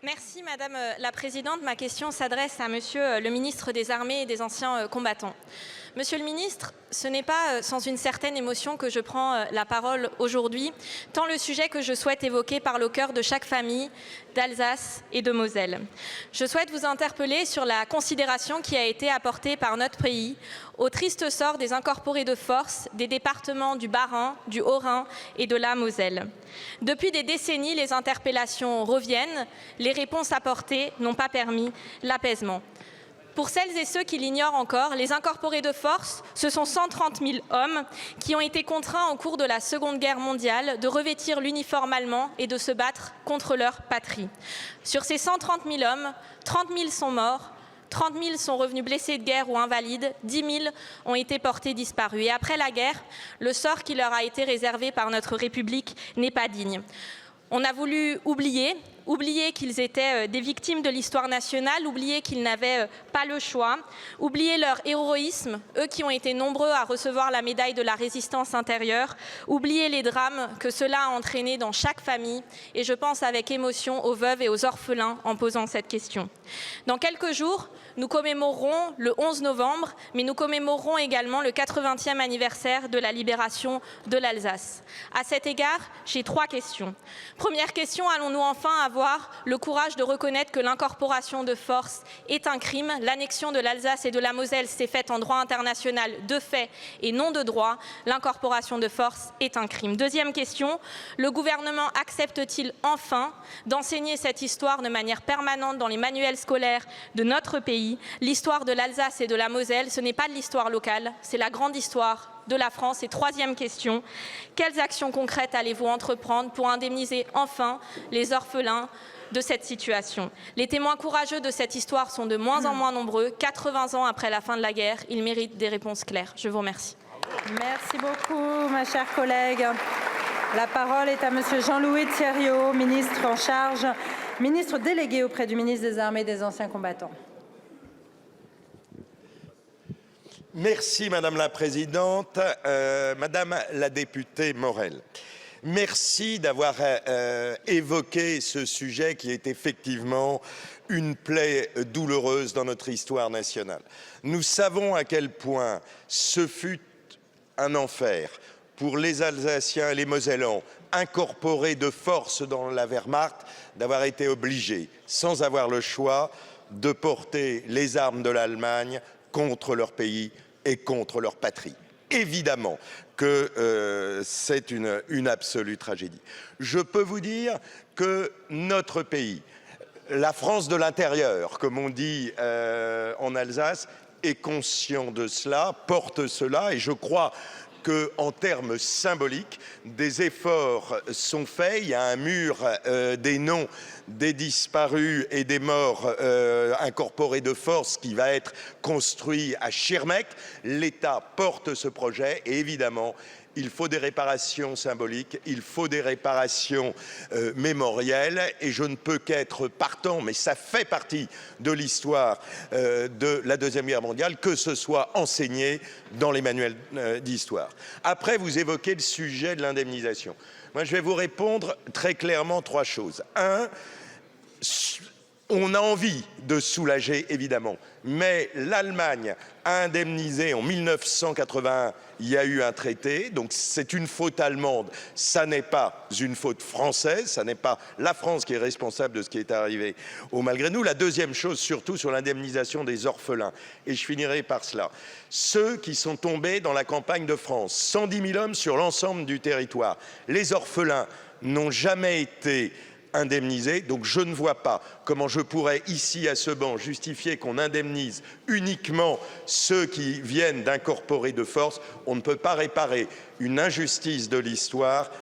Merci Madame la Présidente. Ma question s'adresse à Monsieur le ministre des Armées et des Anciens Combattants. Monsieur le ministre, ce n'est pas sans une certaine émotion que je prends la parole aujourd'hui, tant le sujet que je souhaite évoquer parle au cœur de chaque famille d'Alsace et de Moselle. Je souhaite vous interpeller sur la considération qui a été apportée par notre pays au triste sort des incorporés de force des départements du Bas-Rhin, du Haut-Rhin et de la Moselle. Depuis des décennies, les interpellations reviennent, les réponses apportées n'ont pas permis l'apaisement. Pour celles et ceux qui l'ignorent encore, les incorporés de force, ce sont 130 000 hommes qui ont été contraints au cours de la Seconde Guerre mondiale de revêtir l'uniforme allemand et de se battre contre leur patrie. Sur ces 130 000 hommes, 30 000 sont morts, 30 000 sont revenus blessés de guerre ou invalides, 10 000 ont été portés disparus. Et après la guerre, le sort qui leur a été réservé par notre République n'est pas digne. On a voulu oublier qu'ils étaient des victimes de l'histoire nationale, oublier qu'ils n'avaient pas le choix, oublier leur héroïsme, eux qui ont été nombreux à recevoir la médaille de la résistance intérieure, oublier les drames que cela a entraîné dans chaque famille, et je pense avec émotion aux veuves et aux orphelins en posant cette question. Dans quelques jours, nous commémorerons le 11 novembre, mais nous commémorerons également le 80e anniversaire de la libération de l'Alsace. À cet égard, j'ai 3 questions. Première question, allons-nous enfin avoir le courage de reconnaître que l'incorporation de force est un crime? L'annexion de l'Alsace et de la Moselle s'est faite en droit international de fait et non de droit. L'incorporation de force est un crime. Deuxième question, le gouvernement accepte-t-il enfin d'enseigner cette histoire de manière permanente dans les manuels scolaires de notre pays? L'histoire de l'Alsace et de la Moselle, ce n'est pas de l'histoire locale, c'est la grande histoire de la France. Et troisième question, quelles actions concrètes allez-vous entreprendre pour indemniser enfin les orphelins de cette situation? Les témoins courageux de cette histoire sont de moins en moins nombreux. 80 ans après la fin de la guerre, ils méritent des réponses claires. Je vous remercie. Merci beaucoup, ma chère collègue. La parole est à Monsieur Jean-Louis Thiériot, ministre en charge, ministre délégué auprès du ministre des Armées et des Anciens Combattants. Merci Madame la Présidente, Madame la députée Morel. Merci d'avoir évoqué ce sujet qui est effectivement une plaie douloureuse dans notre histoire nationale. Nous savons à quel point ce fut un enfer pour les Alsaciens et les Mosellans incorporés de force dans la Wehrmacht d'avoir été obligés, sans avoir le choix, de porter les armes de l'Allemagne contre leur pays et contre leur patrie. Évidemment que c'est une absolue tragédie. Je peux vous dire que notre pays, la France de l'intérieur, comme on dit en Alsace, est conscient de cela, porte cela, et je crois qu'en termes symboliques, des efforts sont faits. Il y a un mur des noms des disparus et des morts incorporés de force qui va être construit à Schirmeck. L'État porte ce projet et évidemment, il faut des réparations symboliques, il faut des réparations mémorielles et je ne peux qu'être partant, mais ça fait partie de l'histoire de la Deuxième Guerre mondiale, que ce soit enseigné dans les manuels d'histoire. Après, vous évoquez le sujet de l'indemnisation. Moi, je vais vous répondre très clairement 3 choses. 1, on a envie de soulager, évidemment, mais l'Allemagne a indemnisé en 1981, il y a eu un traité, donc c'est une faute allemande, ça n'est pas une faute française, ça n'est pas la France qui est responsable de ce qui est arrivé au malgré nous. La deuxième chose, surtout sur l'indemnisation des orphelins, et je finirai par cela, ceux qui sont tombés dans la campagne de France, 110 000 hommes sur l'ensemble du territoire, les orphelins n'ont jamais été indemnisés, donc je ne vois pas comment je pourrais ici à ce banc justifier qu'on indemnise uniquement ceux qui viennent d'incorporer de force. On ne peut pas réparer une injustice de l'histoire